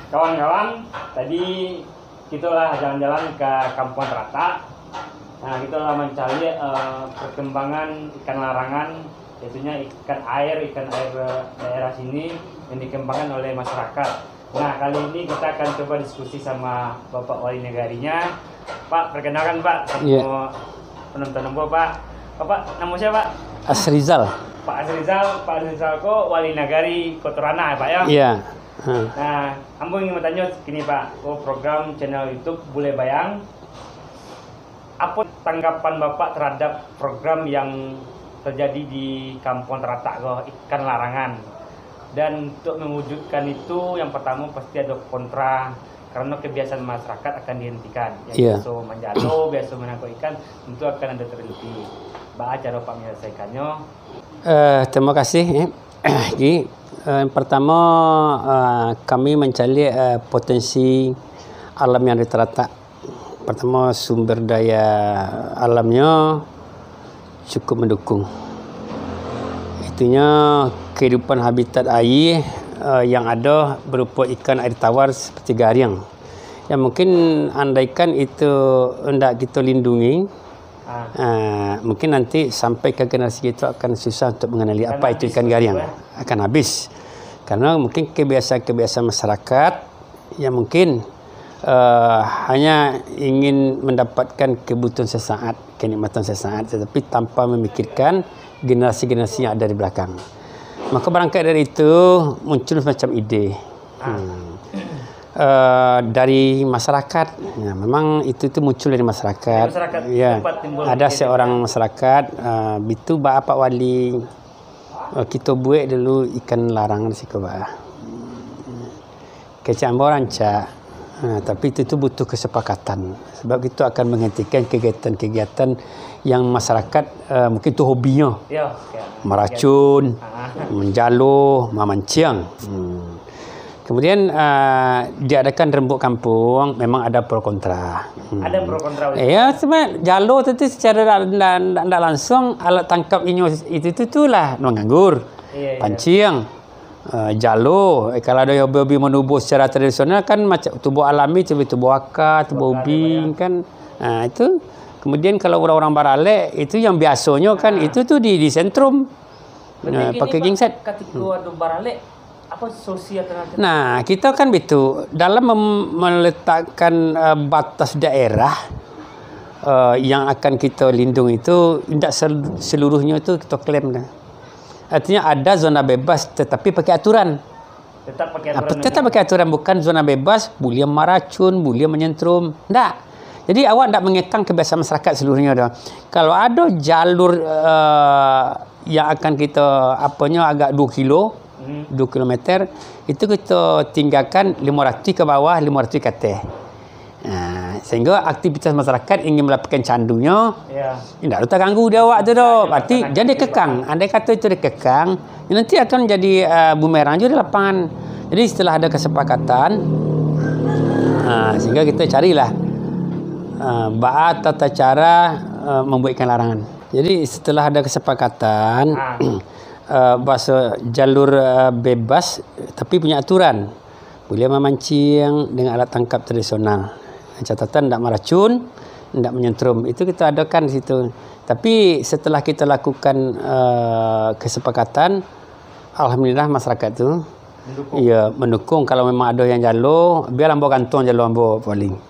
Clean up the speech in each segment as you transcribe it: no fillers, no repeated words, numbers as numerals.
kawan-kawan, tadi kita lah jalan-jalan ke Kampung Trata. Nah, kita lah mencari perkembangan ikan larangan, yaitu ikan air daerah sini yang dikembangkan oleh masyarakat. Nah, kali ini kita akan coba diskusi sama Bapak Wali Negarinya. Pak, perkenalkan Pak, sama penonton nomor Pak. Bapak, nama siapa Pak? Asrizal. Pak Asrizal kok Wali Nagari Kotorana ya Pak ya? Iya. Nah, ambo ingin bertanya gini Pak, program channel YouTube Bule Bayang. Apa tanggapan Bapak terhadap program yang terjadi di Kampung Trata ikan larangan? Dan untuk mewujudkan itu, yang pertama pasti ada kontra karena kebiasaan masyarakat akan dihentikan. Yang biasa menjalo, biasa menangkap ikan, tentu akan ada terhenti. Baca cara Pak menyelesaikannya. Terima kasih. Yang pertama kami mencari potensi alam yang diterata. Pertama sumber daya alamnya cukup mendukung. Itunya kehidupan habitat air yang ada berupa ikan air tawar seperti gariang. Yang mungkin andaikan itu hendak kita lindungi, mungkin nanti sampai ke generasi kita akan susah untuk mengenali apa itu ikan gariang. Akan habis. Karena mungkin kebiasaan-kebiasaan masyarakat yang mungkin hanya ingin mendapatkan kebutuhan sesaat, kenikmatan sesaat, tetapi tanpa memikirkan generasi-generasi yang ada di belakang. Maka berangkat dari itu muncul semacam ide dari masyarakat. Ya, memang itu muncul dari masyarakat. Ya, ada seorang masyarakat itu Pak Wali kita buat dulu ikan larangan sih Pak. Kecambo rancak. Tapi itu butuh kesepakatan. Sebab itu akan menghentikan kegiatan-kegiatan yang masyarakat mungkin itu hobinya. Meracun, menjalo, memancing. Kemudian diadakan rembuk kampung, memang ada pro kontra. Ada pro kontra. Ya, sebenarnya jalo itu secara tidak langsung alat tangkap itulah menganggur, pancing, jalo. Kalau ada hobi menubuh secara tradisional kan macam tubuh alami, tubuh akar, tubuh ubin kan. Nah, itu. Kemudian kalau orang-orang baralek itu yang biasanya kan itu tuh di sentrum. Pakai gingset. Ketika ada baralek apa solusi alternatif? Nah, kita kan begitu dalam meletakkan batas daerah yang akan kita lindungi itu tidak seluruhnya itu kita klaim dah. Artinya ada zona bebas tetapi pakai aturan. Tetap pakai aturan, bukan zona bebas boleh meracun, boleh menyentrum. Tidak. Jadi awak tidak mengekang kebiasaan masyarakat seluruhnya dah. Kalau ada jalur yang akan kita agak 2 kilo 2 kilometer itu kita tinggalkan 500 ke bawah, 500 ke atas. Sehingga aktivitas masyarakat ingin melakukan candunya, tidak ada terganggu dia awak tu dah. Berarti jangan dikekang. Andai kata itu dikekang, nanti akan jadi bumerang juga di lapangan. Jadi setelah ada kesepakatan, sehingga kita carilah tata cara membuat ikan larangan. Jadi setelah ada kesepakatan bahasa jalur bebas tapi punya aturan, boleh memancing dengan alat tangkap tradisional, catatan tidak meracun, tidak menyentrum, itu kita adakan di situ. Tapi setelah kita lakukan kesepakatan, alhamdulillah masyarakat tu mendukung. Kalau memang ada yang jalo, biar ambo kantong jalo ambo paling.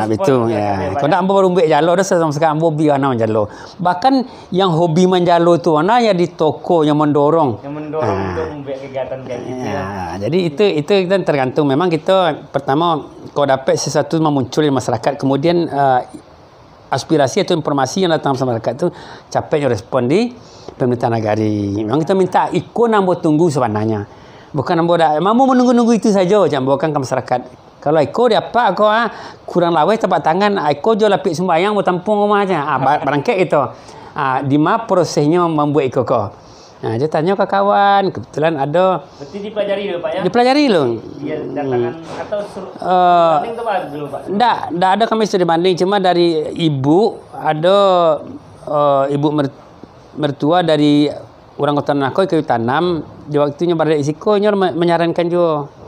Betul ya. Kalau nak ambo baru ambil jalo dah sama sekali ambo biar nak menjalo. Bahkan yang hobi menjalo tu mana yang di toko yang mendorong untuk membuat kegiatan kayak gitu. Jadi itu kita tergantung. Memang kita pertama kalau dapat sesuatu memuncul di masyarakat, kemudian aspirasi atau informasi yang datang dari masyarakat tu capainya respon di pemerintah negari. Memang kita minta ikon ambo tunggu sebenarnya. Bukan ambo dah mampu menunggu-nunggu itu saja, jangan bawakan ke masyarakat. Kalau iko dia apa kau kurang lawai tapak tangan, iko jual lapik sembahyang mau tampung rumah aja. Berangkat itu. Di mana prosesnya membuat iko kau. Dia tanya ke kawan, kebetulan ada. Berarti dipelajari dulu Pak ya? Dipelajari loh. Dia datangkan atau banding tu Pak dulu Pak? Tidak ada kami sudah banding, cuma dari ibu ada ibu mertua dari orang Kota Nakoi Kayu Tanam. Di waktunya berada di Siko, menyarankan juga.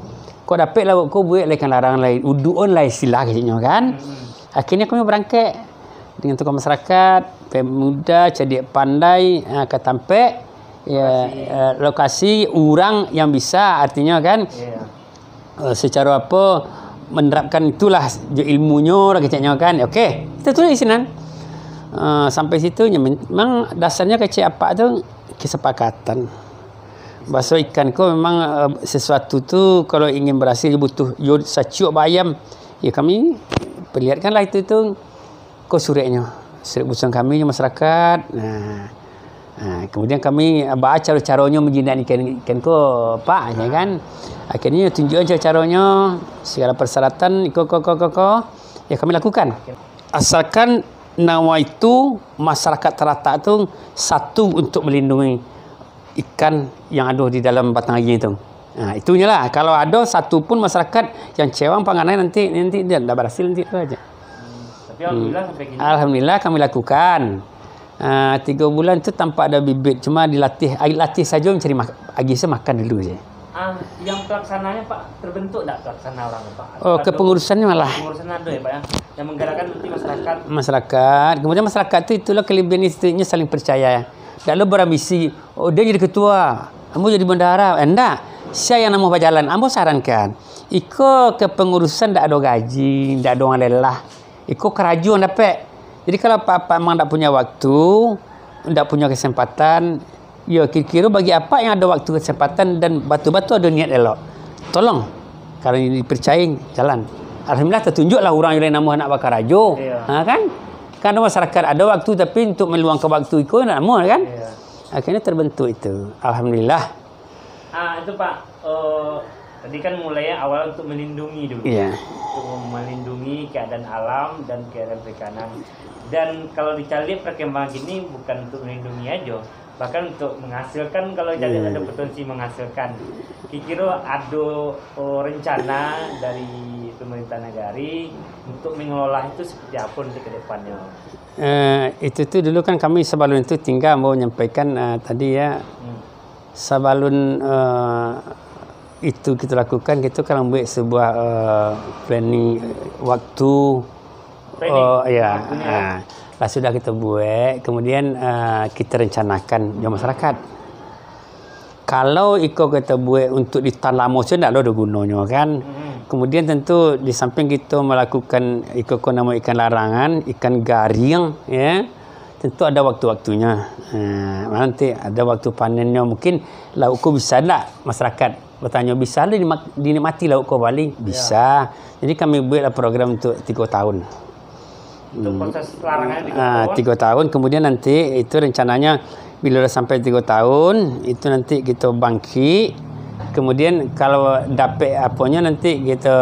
Kau dapat lauk kau buat ikan larangan lain. Uduun lah istilah kecilnya kan. Akhirnya kami berangkat dengan tokoh masyarakat, pemuda, cerdik pandai, ketampek, lokasi orang yang bisa, artinya kan secara apa menerapkan itulah ilmunya kecilnya kan. Okey, kita tulis di sini. Sampai situ memang dasarnya kecil apa tu kesepakatan. Bahasa ikan kau memang sesuatu tu kalau ingin berhasil butuh saciuk bayam. Ya kami perlihatkanlah itu kau suratnya. Surat busan kami masyarakat. Kemudian kami baca cara-caranya menjinak ikan kau pak ya kan. Akhirnya tunjukkan cara-caranya, segala persyaratan kau ya kami lakukan. Asalkan nawaitu masyarakat terletak tu satu untuk melindungi ikan yang ada di dalam batang air itu. Itunya lah. Kalau ada satu pun masyarakat yang cewang panganan nanti dia dah berhasil nanti tu aja. Tapi alhamdulillah sampai gini. Alhamdulillah kami lakukan. 3 bulan tu tanpa ada bibit, cuma dilatih, latih saja mencari agi makan dulu je. Yang pelaksananya Pak terbentuk tak pelaksana orang Pak? Kepengurusannya malah. Kepengurusan ada ya Pak ya, yang menggerakkan nanti masyarakat. Masyarakat. Kemudian masyarakat tu itulah kelebihan institutnya saling percaya. Tak lo berambisi, dia jadi ketua, ambo jadi bendahara. Enggak, saya yang nama berjalan, ambo sarankan. Iko kepengurusan tak ada gaji, tak ada orang lelah. Iko kerajuan dapat. Jadi kalau Pak memang tak punya waktu, tak punya kesempatan, ya kira-kira bagi apa yang ada waktu kesempatan dan batu-batu ada niat elok. Tolong. Kalau dipercayai jalan. Alhamdulillah tertunjuklah orang yang nama nak bakar rajo. Kan? Kan masyarakat ada waktu tapi untuk meluangkan waktu itu nak nama kan? Akhirnya terbentuk itu. Alhamdulillah. Itu Pak, tadi kan mulai awal untuk melindungi dulu. Untuk melindungi keadaan alam dan keadaan perikanan. Dan kalau dicari perkembangan gini bukan untuk melindungi aja, bahkan untuk menghasilkan. Kalau jadi ada potensi menghasilkan. Kira-kira ada rencana dari pemerintah negari untuk mengelola itu seperti apa nanti ke depannya? Itu tu dulu kan kami sebelum itu tinggal mau menyampaikan tadi ya. Sebelum itu kita lakukan, kita kan buat sebuah planning waktu. Lah sudah kita buat, kemudian kita rencanakan jauh masyarakat. Kalau kita buat untuk ditanam lama saja tak ada gunanya kan. Kemudian tentu di samping kita melakukan nama ikan larangan, ikan garing ya. Tentu ada waktu-waktunya. Nanti ada waktu panennya, mungkin lauk bisa tak masyarakat bertanya, bisa lah dinikmati lauk kau balik? Bisa. Jadi kami buatlah program untuk 3 tahun. Untuk proses larangannya 3 tahun. Kemudian nanti itu rencananya bila dah sampai 3 tahun, itu nanti kita bangkit. Kemudian kalau dapat apanya nanti kita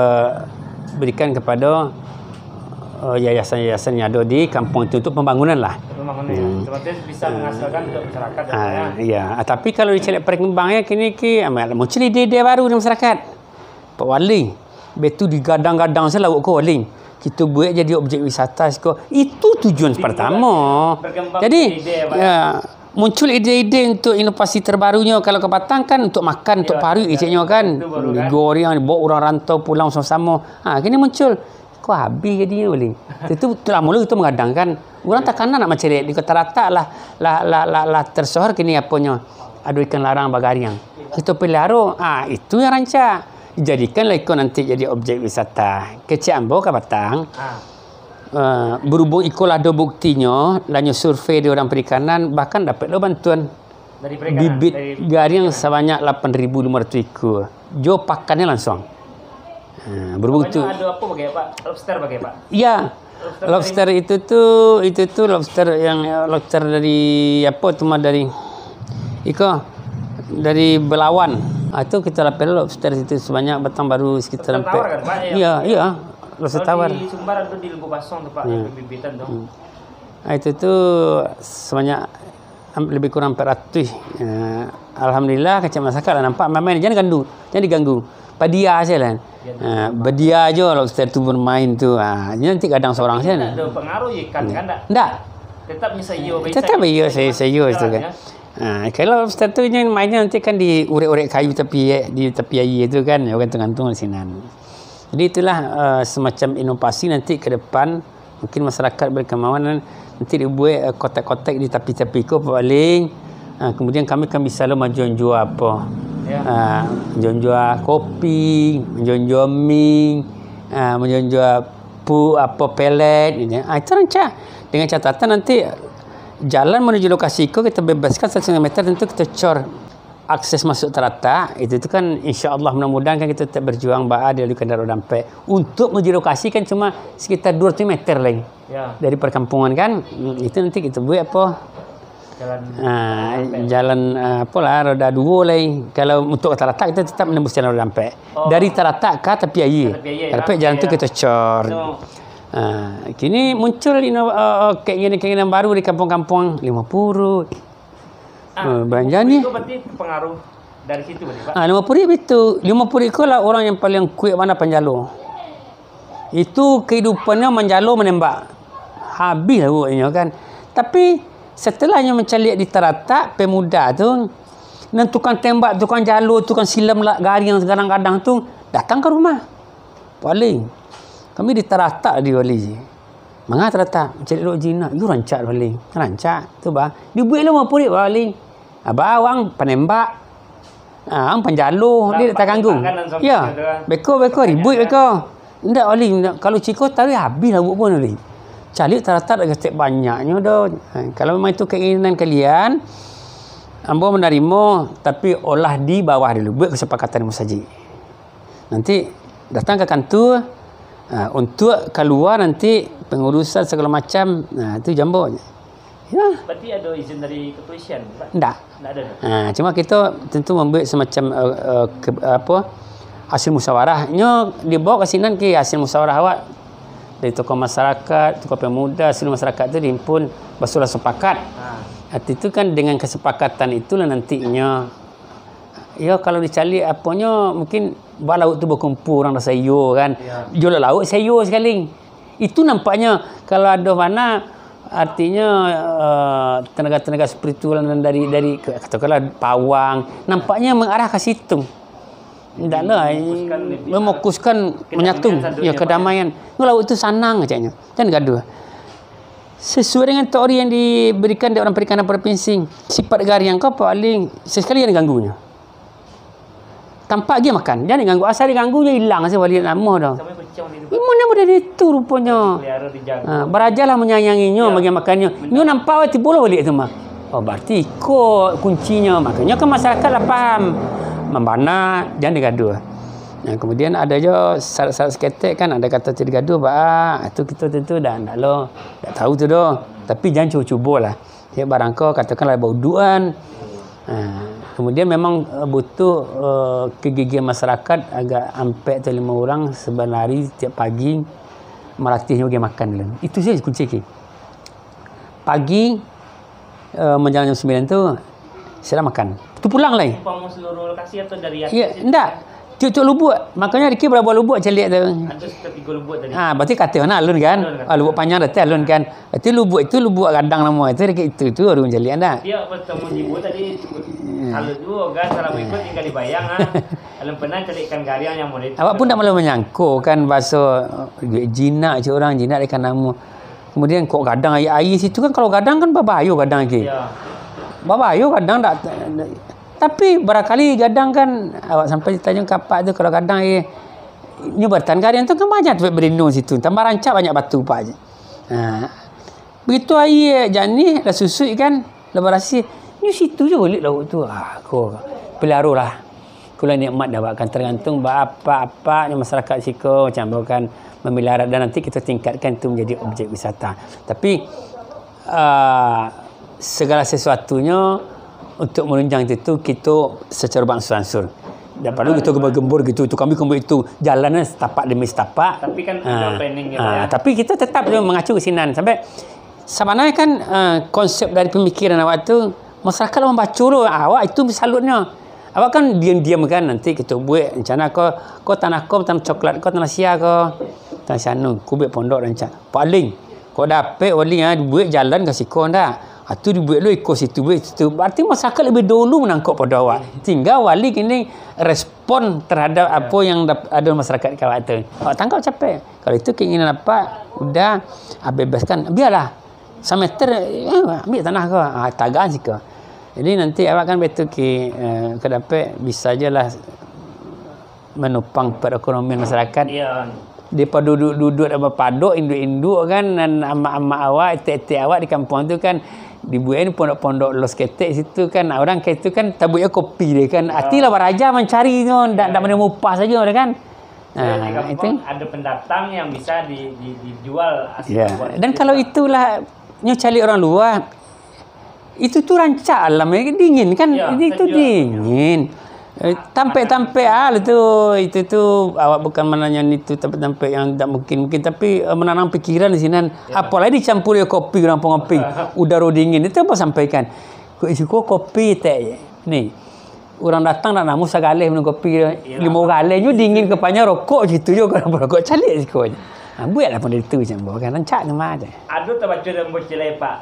berikan kepada yayasan-yayasan yang ada di kampung itu untuk pembangunan lah. Pembangunan ya. Bisa menghasilkan untuk masyarakat. Tapi kalau dicari perkembangannya kini muncul ide-ide baru di masyarakat. Pak Wali, betul digadang-gadang saya lauk kau Wali. Kita buat jadi objek wisata. Itu tujuan pertama. Jadi muncul ide-ide untuk inovasi terbarunya. Kalau ke Batang kan untuk makan, untuk paru iceknya kan. Goreng, bawa orang rantau pulang sama-sama. Kini muncul. Kau habis jadinya boleh. Itu telah mula kita mengadangkan. Orang tak kena nak mencari. Di kota rata lah tersohor kini apanya. Ada ikan larang bagariang. Kita pelihara. Itu yang rancak. Jadikanlah ikon nanti jadi objek wisata. Kecik ambo ke Batang. Berhubung ikon ada buktinya, lalu survei di orang perikanan, bahkan dapat bantuan dari perikanan, bibit garing sebanyak 8.500 ekor. Jo pakannya langsung. Berhubung itu. Ada apa bagi Pak? Lobster bagi Pak? Ya. Lobster itu tu lobster yang lobster dari apa tu dari dari Belawan. Itu kita lapel lobster itu sebanyak batang baru sekitar lobster tawar kan Pak? Iya. Lobster tawar. Di Sumbar atau di Lembu Basong tu Pak, bibitan tu. Itu tu sebanyak lebih kurang 400. Alhamdulillah kecil masyarakat lah nampak main jangan diganggu. Padia saja lah. Berdia aja lobster tu bermain tu. Nanti kadang seorang saja. Ada pengaruh ikan kan tak? Tak. Tetap saya iyo itu kan. Kalau satunya mainnya nanti kan di urek-urek kayu di tepi air itu kan, orang gantung asinan. Jadi itulah semacam inovasi nanti ke depan, mungkin masyarakat berkemauan nanti dibuat kotak-kotak di tepi-tepi ko paling. Kemudian kami kan bisa lo menjual apa? Menjual kopi, menjual mie, menjual apa pelet ini. Itu rancak dengan catatan nanti jalan menuju lokasi ko kita bebaskan 1,5 meter, tentu kita cor akses masuk terata. Itu kan insya-Allah mudah-mudahan kan kita tetap berjuang di kendaraan dampak untuk menuju lokasi kan cuma sekitar 200 meter lagi dari perkampungan kan. Itu nanti kita buat apa? Jalan roda 2 lagi. Kalau untuk terata kita tetap menembus jalan roda dampak. Dari terata ke tepi air. Tapi jalan itu kita cor. Kini muncul keinginan baru di kampung-kampung Lima Purut. Banjani. Itu berarti pengaruh dari situ berarti Pak. Lima Purut itu. Lima Purut itu lah orang yang paling kuat mana penjalo. Itu kehidupannya menjalo menembak. Habis lah buatnya kan. Tapi setelahnya mencari di terata pemuda tu, dan tukang tembak, tukang jalo, tukang silam garing kadang-kadang tu datang ke rumah. Paling kami di terata di wali. Mangga terata mencari dok jinak, you rancak wali. Rancak tu bah. Dibuat Lima Purut wali. Abang penembak. Ang penjalo dia tak ganggu. Ya. Beko ribut beko. Ndak wali, kalau ciko tahu habis lah buat pun wali. Cari terata ada setiap banyaknya dah. Kalau memang itu keinginan kalian, ambo menerima, tapi olah di bawah dulu, buat kesepakatan musajid. Nanti datang ke kantor untuk keluar nanti pengurusan segala macam. Itu jambonya. Ya. Berarti ada izin dari kepolisian, Pak? Enggak ada. Cuma kita tentu membuat semacam hasil musyawarahnya dibawa ke sini ke hasil musyawarah awak. Dari tokoh masyarakat, tokoh pemuda, seluruh masyarakat itu dihimpun bersuara sepakat. Itu kan dengan kesepakatan itulah nantinya. Ya kalau dicari apanya mungkin laut tu berkumpul orang dah sayur kan. Jual laut sayur sekali. Itu nampaknya kalau ada mana artinya tenaga-tenaga spiritual dari katakanlah pawang, nampaknya mengarah ke situ. Tidaklah memokuskan menyatu kedamaian. Laut itu sanang katanya. Dan gaduh. Sesuai dengan teori yang diberikan oleh orang perikanan provinsi, sifat garing kau paling sesekali yang ganggunya. Tampak dia makan, jangan diganggu. Asal diganggu dia hilang saya balik nama dah. Mana boleh itu rupanya. Berajalah menyayanginya, bagi makannya. Nyo nampak tiba bola balik tu mah. Oh berarti ikut kuncinya. Makanya kan masyarakat lah faham. Membana jangan digaduh. Kemudian ada je syarat-syarat seketek kan, ada kata tidak gaduh itu kita tentu dah tak tahu tu dah. Tapi jangan cuba-cubalah. Ya barang kau katakanlah bauduan. Kemudian memang butuh kegigihan masyarakat agak sampai 5 orang sebenarnya setiap pagi melatihnya bagi makan dulu. Itu saja kunci ke. Pagi menjelang jam 9 tu saya makan. Tu pulang lagi. Umpama seluruh lokasi atau dari atas? Ya, enggak. Cucuk lubuk. Makanya Riki berapa lubuk celik tu. Ada sekitar 3 lubuk tadi. Berarti kata mana alun kan? Lubuk panjang dah alun kan. Berarti lubuk itu lubuk kadang nama itu Riki itu baru celik anda. Dia bertemu jibu tadi alun juga kan salah ikut tinggal dibayang alun pernah celikkan garing yang murid. Awak pun tak malu menyangkut kan bahasa jinak je orang jinak dekat nama. Kemudian kok gadang air situ kan, kalau gadang kan babayo gadang lagi. Ya. Babayo gadang tak. Tapi barangkali gadang kan awak sampai tanya kapak tu kalau gadang nyubartan garing tu kan banyak tu berlindung situ. Tambah rancak banyak batu pak je. Begitu air jani dah susut kan, lepas rasi ni situ je boleh laut tu. Aku pelarulah. Kula nikmat dah akan tergantung apa-apa ni masyarakat siko macam bukan memelihara dan nanti kita tingkatkan itu menjadi objek wisata. Tapi segala sesuatunya untuk menunjang itu kita secara beransur-ansur. Dan perlu kita gembur gitu. Itu kami kembali itu jalannya setapak demi setapak. Tapi kan ada planning ya. Tapi kita tetap mengacu ke sinan sampai sebenarnya kan konsep dari pemikiran awak tu masyarakat membaca awak itu salutnya. Awak kan diam-diam kan nanti kita buat rencana kau tanah coklat kau tanah sia kau tanah sana kubik pondok rencana paling kau dapat wali buat jalan ke siko ndak Tu dibuat lu ikut situ, buat situ. Berarti masyarakat lebih dulu menangkap pada awak. Tinggal wali kini respon terhadap apa yang ada masyarakat kawat tu. Awak tangkap capek. Kalau itu keinginan apa, udah bebaskan. Biarlah. 1 meter, ambil tanah kau. Tagaan sih kau. Jadi nanti awak kan betul ke dapat bisa je lah menopang perekonomian masyarakat. Ya. Depa duduk dalam padok induk-induk kan, dan amak-amak awak, etek-etek awak di kampung tu kan dibuat pondok-pondok los ketek situ kan. Orang ke itu kan tabutnya kopi dia kan. Atilah baraja mencari tu, ndak mana mupas saja dia kan. Di kampung ada pendatang yang bisa dijual ya. Dan kalau itulah nyo cari orang luar, itu tu rancak alam dingin kan. Ya, itu dingin. Tampe-tampe itu tu awak bukan menanya itu tampe yang tak mungkin tapi menanam pikiran di sini. Apalagi dicampur kopi orang pengopi udara dingin itu apa sampaikan. Kok kopi teh ni orang datang nak namu sekali minum kopi 5 kali je dingin kepanya rokok gitu juga kalau rokok calik sikit. Buatlah pun itu macam kan rancak nama ada. Ada terbaca dalam bocilai Pak.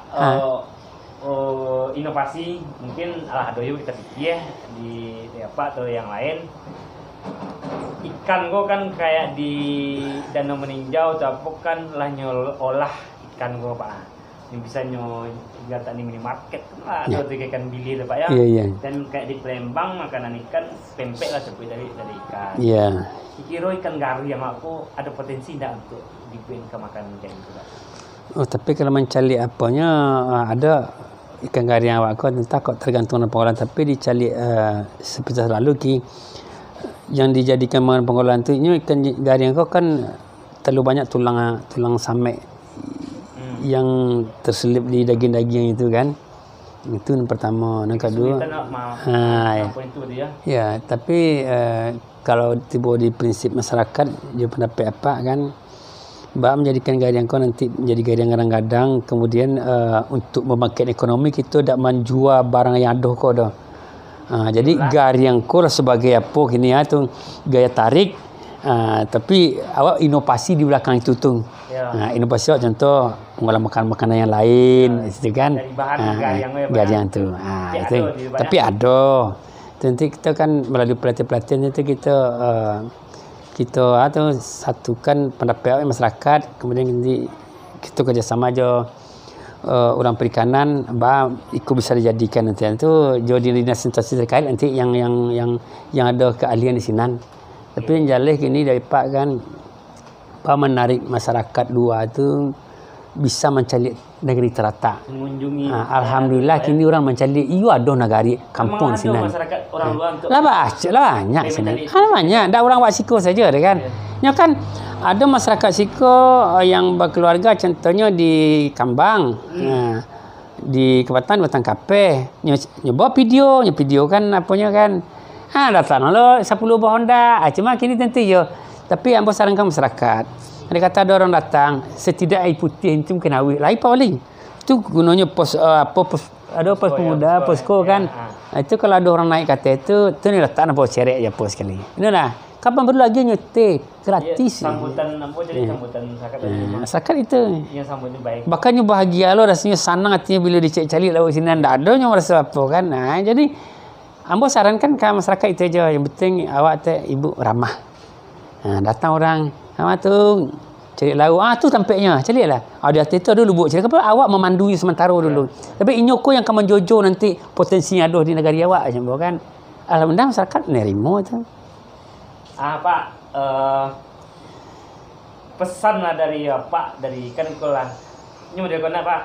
Inovasi mungkin ada yuk kita pikir di apa atau yang lain. Ikan go kan kayak di danau meninjau atau kan lah olah ikan go Pak. Yang bisa gata di minimarket kan ada tuh ikan bilir Pak ya. Dan kayak di Palembang makanan ikan pempek lah seperti dari ikan. Iya. Kira ikan gari yang aku ada potensi enggak untuk dibuat ke makanan kayak gitu Pak. Oh, tapi kalau mencari apanya ada ikan gari yang awak kau entah kau tergantung dengan pengolahan, tapi dicari seperti selalu yang dijadikan makanan pengolahan tu ini ikan gari yang kau kan terlalu banyak tulang samek yang terselip di daging-daging itu kan. Itu yang pertama. Yang kedua ya, tapi kalau tiba di prinsip masyarakat dia pendapat apa kan, menjadikan garian kau nanti menjadi garian kadang-kadang kemudian untuk membangkit ekonomi kita tak menjual barang yang ada kau dah. Jadi garian kau lah sebagai apa kini tu gaya tarik, tapi awak inovasi di belakang itu tu. Inovasi awak contoh mengolah makanan yang lain itu kan. Dari bahan garian tu. Itu. Tapi ada. Nanti kita kan melalui pelatihan-pelatihan itu kita atau satukan pendapat masyarakat, kemudian kita kerjasama aja orang perikanan, ikut bisa dijadikan nanti itu jadi dinas instansi terkait nanti yang ada keahlian di sini. Tapi yang jalih kini dari Pak kan menarik masyarakat luar tu bisa mencari negeri terata. Mengunjungi. Alhamdulillah kini orang mencari ada negari kampung di sini. Masyarakat orang luar untuk banyak sini. Banyak. Dah orang buat siko saja kan. Ya kan ada masyarakat siko yang berkeluarga contohnya di Kambang. Di Kebatan Batang Kape. Nyoba video kan apanya kan. Datang lo 10 buah Honda. Cuma kini tentu je. Tapi ambo sarankan masyarakat. Dia kata ada orang datang, setidak air putih itu kena awet. Lai paling. Itu gunanya pos pemuda, posko kan. Itu kalau ada orang naik kata itu ni letak nak bawa cerek je pos sekali. Inilah. Kapan perlu lagi nyetir gratis. Sambutan apa jadi sambutan masyarakat masyarakat itu. Yang sambutnya baik. Bahkan bahagia lo rasanya senang hatinya bila dicek-cari lawan sini ndak ada yang merasa apa kan. Jadi ambo sarankan ke masyarakat itu aja. Yang penting awak ibu ramah. Datang orang tu cari lauk tu tampaknya carilah di atas itu ada lubuk cari apa awak memandui sementara dulu tapi inyoko yang akan menjojo nanti potensi yang ada di negara awak macam kan. Alhamdulillah masyarakat nerima tu. Pak pesan lah dari Pak dari kan ikolah ini model kena Pak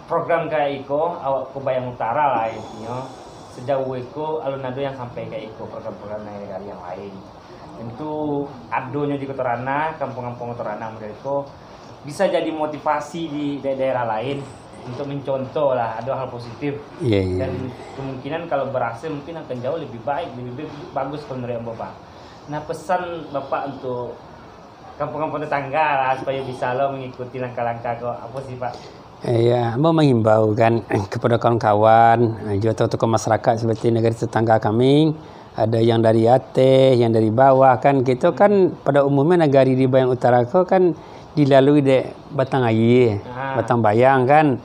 program kayak iko awak ke Bayang Utara lah intinya sejauh iko alun-alun yang sampai kayak iko program-program negara yang lain. Tentu adonya di Kotorana, kampung-kampung Kotorana model itu bisa jadi motivasi di daerah lain untuk mencontoh lah ada hal positif. Dan kemungkinan kalau berhasil mungkin akan jauh lebih baik, lebih bagus kalau menurut Bapak. Nah pesan Bapak untuk kampung-kampung tetangga lah supaya bisa lo mengikuti langkah-langkah kok apa sih Pak? Mau menghimbau kan kepada kawan-kawan juga tokoh masyarakat seperti negara tetangga kami. Ada yang dari atas, yang dari bawah kan. Kita kan pada umumnya negari di Bayang Utara kan dilalui di batang air, batang bayang kan.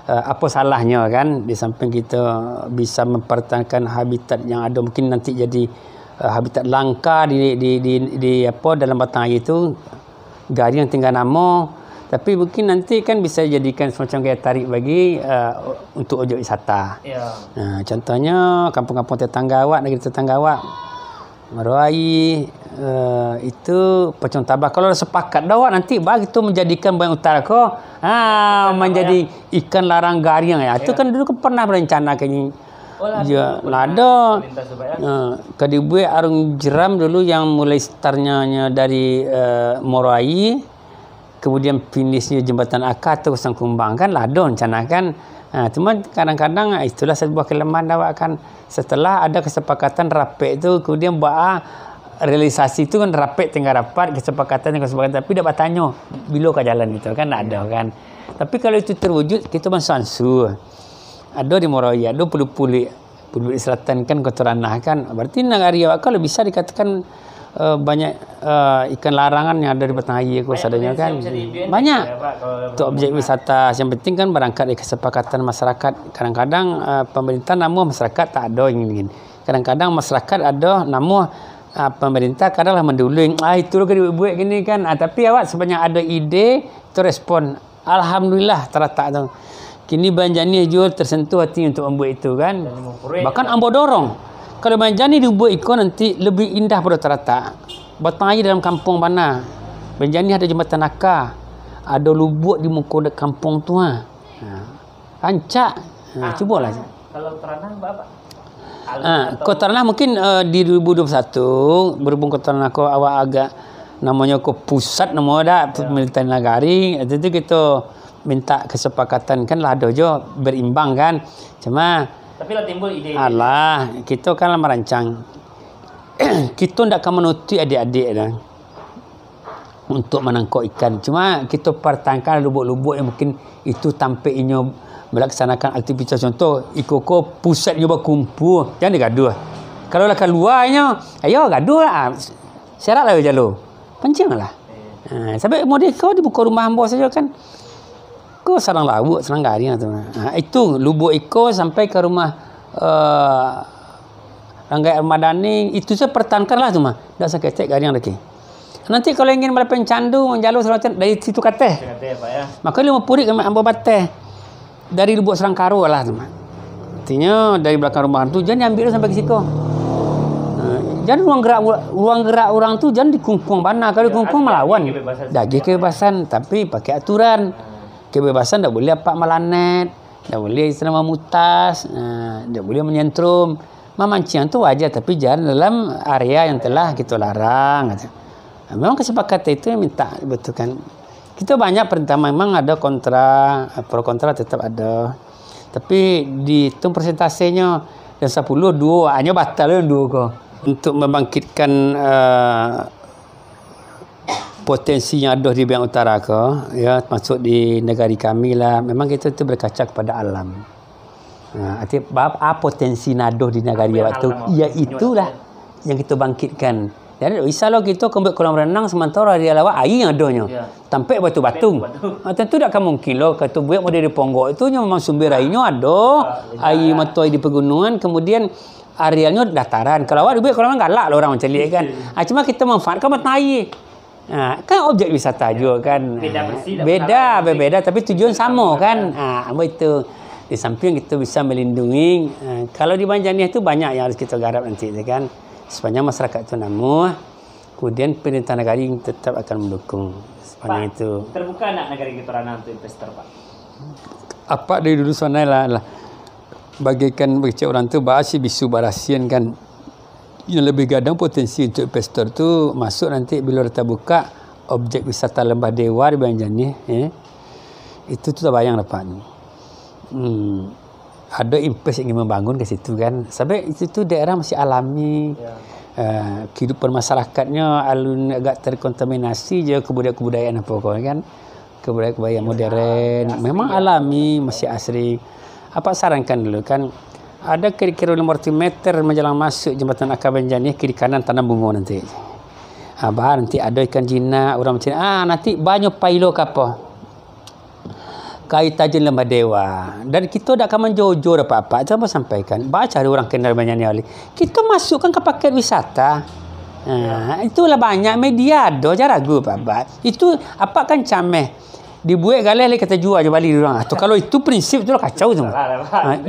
apa salahnya kan, di samping kita bisa mempertahankan habitat yang ada, mungkin nanti jadi habitat langka di apa dalam batang air itu, garing yang tinggal nama, tapi mungkin nanti kan bisa jadikan semacam gaya tarik bagi untuk objek wisata. Ya. Contohnya kampung-kampung tetangga awak, negeri tetangga awak, Meruai, itu Pocong Tabah. Kalau sepakat dah nanti bagi tu menjadikan Bayang Utara ko menjadi ikan larang garing ya. Itu kan dulu kan pernah berencanakan ini. Ya, lada. Kadibuai arung jeram dulu yang mulai startnya dari Meruai, kemudian finishnya Jembatan Akar atau Kusang Kumbang kan lada rencana kan. Cuma kadang-kadang itulah sebuah kelemahan awak kan. Setelah ada kesepakatan rapek itu, kemudian realisasi itu kan rapek tinggal rapat, kesepakatan, tapi dapat tanya bila ke jalan itu kan ada kan. Tapi kalau itu terwujud, kita mensansu. Ada di Meruai, ada Pulut Selatan kan, Kotoranah kan. Berarti negara awak kalau bisa dikatakan banyak ikan larangan yang ada di batang air sadanya kan. Banyak. Untuk objek wisata. Yang penting kan berangkat dari kesepakatan masyarakat. Kadang-kadang pemerintah nama masyarakat tak ada ingin. Kadang-kadang masyarakat ada nama pemerintah kadang-kadang menduling. Itu loh buat gini kan. Tapi awak sebanyak ada ide, itu respon. Alhamdulillah terletak tu. Kini Banjani jual tersentuh hati untuk membuat itu kan. Bahkan ambo dorong. Kalau Banjani dibuat ikon nanti lebih indah pada terletak. Batang air dalam kampung mana? Banjani ada Jembatan Akar. Ada lubuk di muka kampung tu rancak. Cubalah. Kalau Kotoranah apa? Kotoranah mungkin di 2021 berhubung Kotoranah ko awak agak namanya ko pusat nama dah pemerintahan negari. Itu kita minta kesepakatan kan lah ada je berimbang kan. Cuma tapi lah timbul ide. Alah, kita kan merancang. Kita tidak akan menutup adik-adik dah untuk menangkap ikan. Cuma kita pertahankan lubuk-lubuk yang mungkin itu tampaknya melaksanakan aktivitas. Contoh, ikoko pusatnya berkumpul. Jangan digaduh. Kalau lah keluarnya, ayo gaduh lah. Syarat lah jalur. Pancing lah. Sampai model kau di buka rumah hamba saja kan. Kau sarang lauk, sarang garing tu. Itu lubuk iko sampai ke rumah Ranggai Armadani, itu saya pertahankanlah tu mah. Dak sakit garing lagi. Nanti kalau ingin melakukan candu, menjalur selatan dari situ kateh. Maka 50 rik kami ambil bateh. Dari lubuk Serangkaru lah tu mah. Artinya dari belakang rumah tu jangan diambil sampai ke situ. Jangan ruang gerak orang tu jangan dikungkung bana. Kalau dikungkung melawan. Daging kebebasan tapi pakai aturan. Kebebasan tak boleh apa melanet, tak boleh istilah memutas, tak boleh menyentrum. Memancing tu wajar tapi jangan dalam area yang telah kita larang. Memang kesepakatan itu yang minta betulkan. Kita banyak perintah, memang ada kontra, pro kontra tetap ada. Tapi di hitung persentasenya dan 10 2 hanya batal 2 kok. Untuk membangkitkan potensi yang ada di Bayang Utara ke, ya, masuk di negari kami lah. Memang kita tu berkaca kepada alam. Artinya apa potensi nadoh di negari waktu? Ya itulah yang kita bangkitkan. Dan misalnya kita kembali kolam renang sementara dia lawak air yang adanya. Tampik batu-batu. Tentu tak akan mungkin loh kata buat model di Ponggok itu memang sumber airnya ada. Air mata air di pegunungan, kemudian arealnya dataran. Kalau awak dibuat kolam renang galak lah orang macam ni kan. Cuma kita manfaatkan mata air. Kan objek wisata juga kan. Berbeda tapi tujuan sama kan. Apa itu di samping kita bisa melindungi. Kalau di Banjani itu banyak yang harus kita garap nanti kan. Sepanjang masyarakat itu nama, kemudian pemerintah negara tetap akan mendukung sepanjang Pak, itu. Terbuka nak negara kita untuk investor Pak? Apa dari dulu sana lah bagaikan bercakap orang tu bahasa bisu barasian kan. Yang lebih gadang potensi untuk investor tu masuk nanti bila kita buka objek wisata Lembah Dewa di Banjani, itu tu tak bayang dapat. Ada impian ingin membangun ke situ kan. Sampai itu daerah masih alami. Kehidupan masyarakatnya alun agak terkontaminasi je kebudayaan apa kan. Kebudayaan modern. Memang alami, masih asri. Apa sarankan dulu kan? Ada kira-kira 500 meter menjelang masuk Jembatan Akar Banjani, kiri kanan tanam bunga nanti. Nanti ada ikan jinak, orang macam nanti banyak pailo ke apa. kaitan je lembah dewa. Dan kita dak akan menjojo dapat apa. Itu apa sampaikan. Baca ada orang kenal banyak ni oleh. Kita masukkan ke paket wisata. Itulah banyak media ada je ragu Pak. Itu apa kan cameh. Dibuat galih kata jual je balik orang. Tu kalau itu prinsip tu lah kacau tu.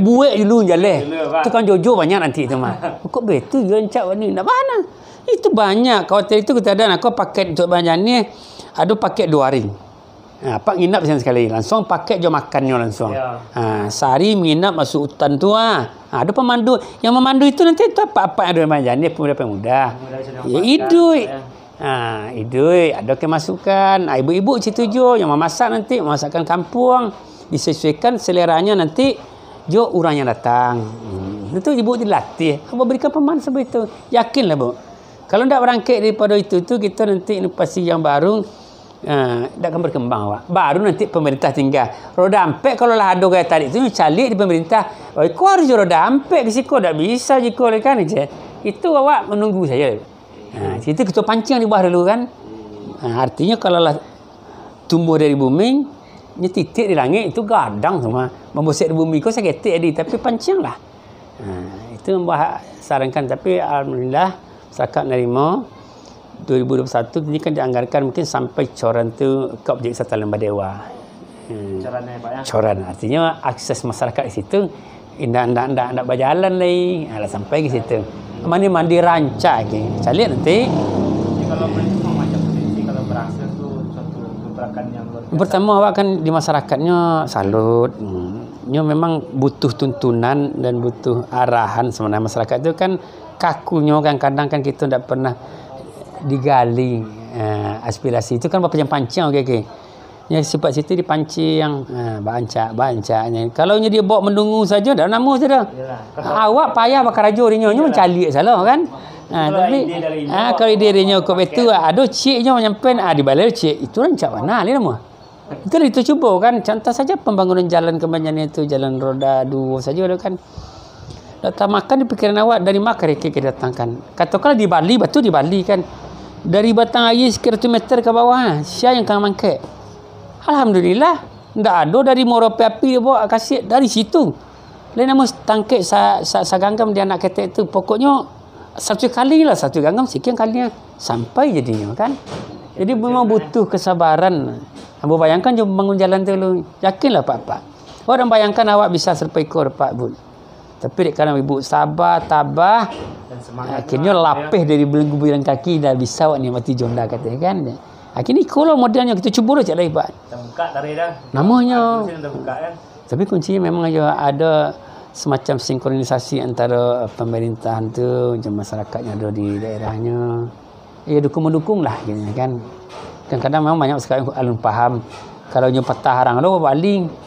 Buat dulu jaleh. Tu kan jojo banyak nanti tu mah. Kok betul jual cak ni nak mana? Itu banyak. Kalau itu kita ada nak paket untuk banyak ni ada paket 2 hari. Pak nginap sekali langsung paket je makannya langsung. Sehari menginap masuk hutan tu ada pemandu. Yang memandu itu nanti tu apa ada banyak ni pemuda-pemuda. Ya idui. Idui ada kemasukan. Ibu-ibu situ jo yang memasak nanti memasakkan kampung disesuaikan seleranya nanti jo orang yang datang. Itu ibu dilatih. Apa berikan pemahaman seperti itu. Yakinlah Bu. Kalau tidak berangkat daripada itu kita nanti inovasi yang baru tak akan berkembang awak. Baru nanti pemerintah tinggal. Roda ampek kalau lah ada gaya tarik tu calik di pemerintah. Kau harus roda ampek ke siku tak bisa jika kan je. Itu awak menunggu saya. Situ kita pancing di bawah dulu kan. Artinya kalau lah tumbuh dari bumi, ni titik di langit itu gadang semua. Membosek di bumi kau sakit tadi tapi pancinglah. Itu Mbah sarankan tapi alhamdulillah masyarakat nerima 2021 ini kan dianggarkan mungkin sampai coran tu ke objek wisata Lembah Dewa. Corannya Pak ya. Coran artinya akses masyarakat di situ indah berjalan lagi. Sampai ke situ. Mandi rancak ke. Calik nanti. Jadi kalau itu macam potensi kalau berhasil tu suatu gebrakan yang luar biasa. Pertama awak kan di masyarakatnya salut. Nya memang butuh tuntunan dan butuh arahan sebenarnya masyarakat itu kan kakunya kan kadang kan kita tidak pernah digali aspirasi itu kan apa yang pancing okey. Yang sifat situ dipancing bancaknya. Kalau dia bawa mendungu saja dah nama saja. Awak payah bakar rajo dia nya mencalik salah kan. Tapi kalau ide dia kau betul ada ciknya menyampen di balai cik itu rancak mana ni nama. Itu cuba kan contoh saja pembangunan jalan kebanyakan itu jalan roda 2 saja ada kan. Datang makan di pikiran awak dari makar kita datangkan. Katakanlah di Bali betul di Bali kan. Dari batang air sekitar 100 meter ke bawah siapa yang akan mangkek. Alhamdulillah ndak ada dari Morope api dia bawa kasih dari situ. Lain nama tangkek saganggam dia nak ketek tu pokoknya satu ganggam sekian kalinya sampai jadinya kan. Jadi memang butuh kesabaran. Abang bayangkan jom bangun jalan tu dulu. Yakinlah Pak. Orang bayangkan awak bisa serpa ekor Pak Bu. Tapi kadang ibu sabar, tabah dan semangat. Akhirnya lapih dari belenggu-belenggu kaki dah bisa awak nikmati jonda katanya kan. Akhirnya kalau modelnya kita cuba cak lagi Pak. Terbuka tadi dah. Namanya. Terbuka kan. Tapi kuncinya memang ada semacam sinkronisasi antara pemerintahan tu dan masyarakat yang ada di daerahnya. Ya dukung-mendukung lah gitu kan. Kadang-kadang memang banyak sekali alun faham. Kalau nyo patah harang lo baling.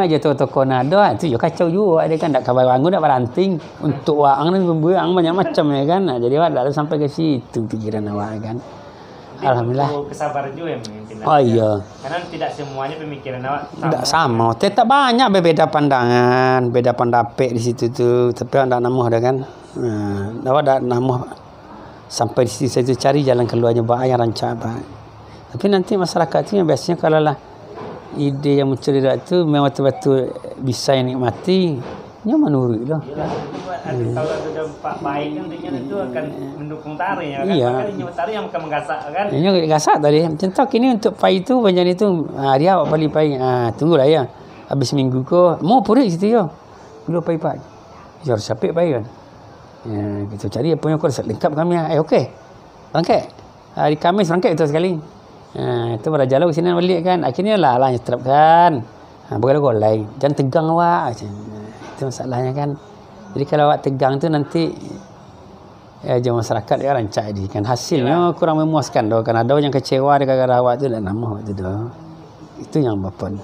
Jatuh toko nada itu juga kacau juga dia kan tak kabar bangun dak beranting untuk wang dan pembuang banyak macam ya kan. Jadi awak dak sampai ke situ pikiran awak kan. Alhamdulillah. Kesabaran juga yang memimpin. Oh iya. Karena tidak semuanya pemikiran awak sama. Tidak sama. Tetap banyak berbeza pandangan, beda pendapat di situ tu. Tapi awak dak namuh dah kan. Awak dak namuh sampai di situ saya cari jalan keluarnya bah yang rancak bah. Tapi nanti masyarakat tu yang biasanya kalau lah ide yang muncul dari itu memang betul-betul bisa yang nikmati nya menurut dah. Kalau ada dampak baik kan dia itu akan mendukung tari ya kan. Iya. Makanya tari yang akan menggasak kan. Ini gasak tadi. Contoh kini untuk pai itu banyak itu dia awak balik pai. Tunggulah ya. Habis minggu ko mau purik situ yo. Dulu pai pak. Jor sapik pai kan. Kita cari apa yang kau lengkap kami. Okey. Berangkat. Hari Khamis berangkat itu sekali. Itu pada jalan ke sini balik kan. Akhirnya lah terapkan. Bukan golai. Jangan tegang awak. Itu masalahnya kan. Jadi kalau awak tegang tu nanti jom masyarakat dia rancak jadi kan hasilnya kurang memuaskan doh kan ada yang kecewa dengan awak tu dak nama tu doh. Itu yang bapun.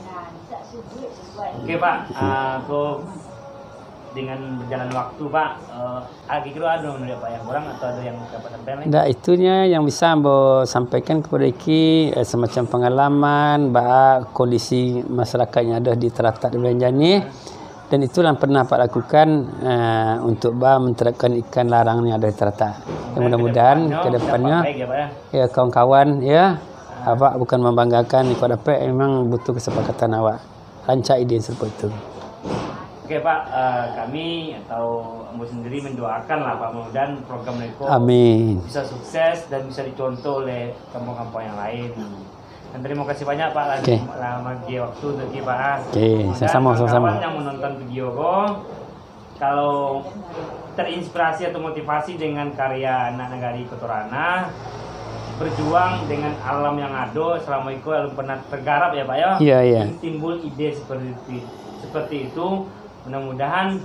Okey Pak, so dengan berjalan waktu Pak, kira ada menurut Pak yang kurang atau ada yang dapat sampai? Dah itunya yang bisa ambo sampaikan kepada Iki semacam pengalaman bah kondisi masyarakat yang ada di teratak di Belanjani. Dan itulah yang pernah Pak lakukan untuk menerapkan ikan larang ni ada di teratak. Mudah-mudahan ke depannya ya kawan-kawan ya awak bukan membanggakan ikut dapat memang butuh kesepakatan awak. rancang ide seperti itu. Oke Pak, kami atau Ambo sendiri mendoakan lah Pak, mudah-mudahan program Neko Amin. bisa sukses dan bisa dicontoh oleh kampung-kampung yang lain. Dan terima kasih banyak Pak lagi waktu untuk kita. Oke, sama-sama. Kawan yang menonton video ko, kalau terinspirasi atau motivasi dengan karya anak negari Kotorana, berjuang dengan alam yang ada selama itu belum pernah tergarap ya Pak ya. Iya. Timbul ide seperti itu. Mudah-mudahan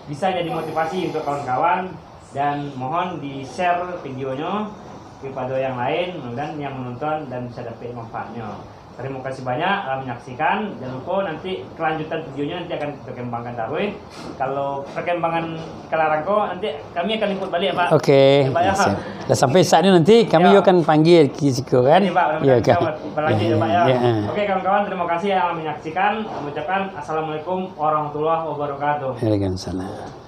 bisa jadi motivasi untuk kawan-kawan dan mohon di-share videonya kepada yang lain, mudah-mudahan yang menonton dan bisa dapat manfaatnya. Terima kasih banyak telah menyaksikan. Jangan lupa nanti kelanjutan videonya nanti akan kita kembangkan taruh. Kalau perkembangan Kalarangko nanti kami akan ikut balik ya Pak. Oke. Ya, Pak, ya. Dah sampai saat ini nanti kami Ya. akan panggil Kisiko kan. Ini Pak, Ya, kita kan. berlanjut ya Pak ya. Ya. Oke kawan-kawan, terima kasih yang menyaksikan. Kami ucapkan Assalamualaikum warahmatullahi wabarakatuh. Waalaikumsalam.